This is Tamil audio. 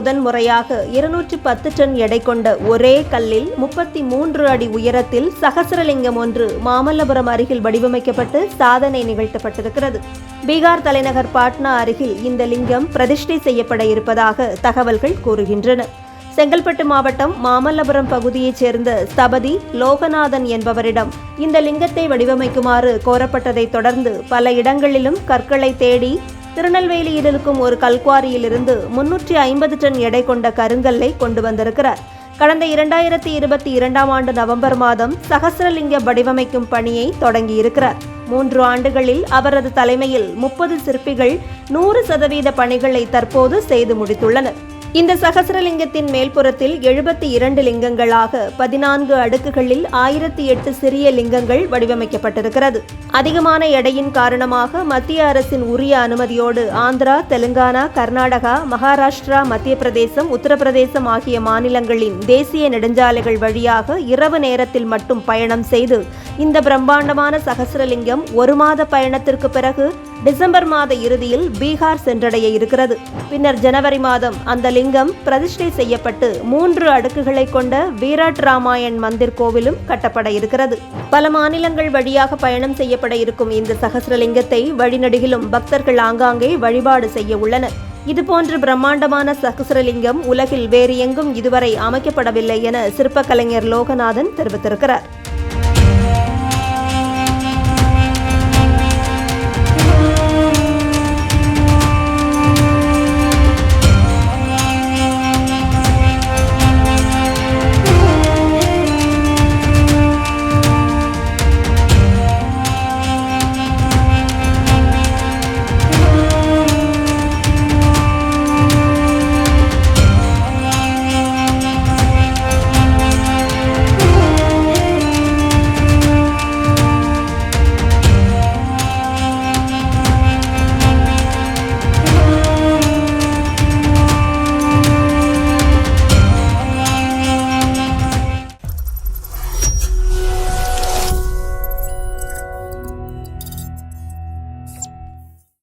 முதன்முறையாக 210 டன் எடை கொண்ட ஒரே கல்லில் 33 அடி உயரத்தில் சகஸ்ரலிங்கம் ஒன்று மாமல்லபுரம் அருகில் வடிவமைக்கப்பட்டு சாதனை நிகழ்த்தப்பட்டிருக்கிறது. பீகார் தலைநகர் பாட்னா அருகில் இந்த லிங்கம் பிரதிஷ்டை செய்யப்பட இருப்பதாக தகவல்கள் கூறுகின்றன. செங்கல்பட்டு மாவட்டம் மாமல்லபுரம் பகுதியைச் சேர்ந்த ஸ்தபதி லோகநாதன் என்பவரிடம் இந்த லிங்கத்தை வடிவமைக்குமாறு கோரப்பட்டதை தொடர்ந்து பல இடங்களிலும் கற்களை தேடி திருநெல்வேலியில் இருக்கும் ஒரு கல்குவாரியிலிருந்து 350 டன் எடை கொண்ட கருங்கல்லை கொண்டு வந்திருக்கிறார். கடந்த 2022 ஆண்டு நவம்பர் மாதம் சகஸ்ரலிங்க வடிவமைக்கும் பணியை தொடங்கியிருக்கிறார். 3 ஆண்டுகளில் அவரது தலைமையில் 30 சிற்பிகள் 100% பணிகளை தற்போது செய்து முடித்துள்ளனர். இந்த சகஸ்ரலிங்கத்தின் மேல்புறத்தில் 72 லிங்கங்களாக 14 அடுக்குகளில் 1008 சிறிய லிங்கங்கள் வடிவமைக்கப்பட்டிருக்கிறது. அதிகமான எடையின் காரணமாக மத்திய அரசின் உரிய அனுமதியோடு ஆந்திரா, தெலுங்கானா, கர்நாடகா, மகாராஷ்டிரா, மத்திய பிரதேசம், உத்தரப்பிரதேசம் ஆகிய மாநிலங்களின் தேசிய நெடுஞ்சாலைகள் வழியாக இரவு நேரத்தில் மட்டும் பயணம் செய்து இந்த பிரம்மாண்டமான சகஸ்ரலிங்கம் 1 மாத பயணத்திற்கு பிறகு டிசம்பர் மாத இறுதியில் பீகார் சென்றடைய இருக்கிறது. பின்னர் ஜனவரி மாதம் அந்த லிங்கம் பிரதிஷ்டை செய்யப்பட்டு 3 அடுக்குகளை கொண்ட வீராட் ராமாயண் மந்திர் கோவிலும் கட்டப்பட இருக்கிறது. பல மாநிலங்கள் வழியாக பயணம் செய்யப்பட இருக்கும் இந்த சகஸ்ரலிங்கத்தை வழிநடுகிலும் பக்தர்கள் ஆங்காங்கே வழிபாடு செய்ய உள்ளனர். இதுபோன்று பிரம்மாண்டமான சகஸ்ரலிங்கம் உலகில் வேறு எங்கும் இதுவரை அமைக்கப்படவில்லை என சிற்ப கலைஞர் லோகநாதன் தெரிவித்திருக்கிறார்.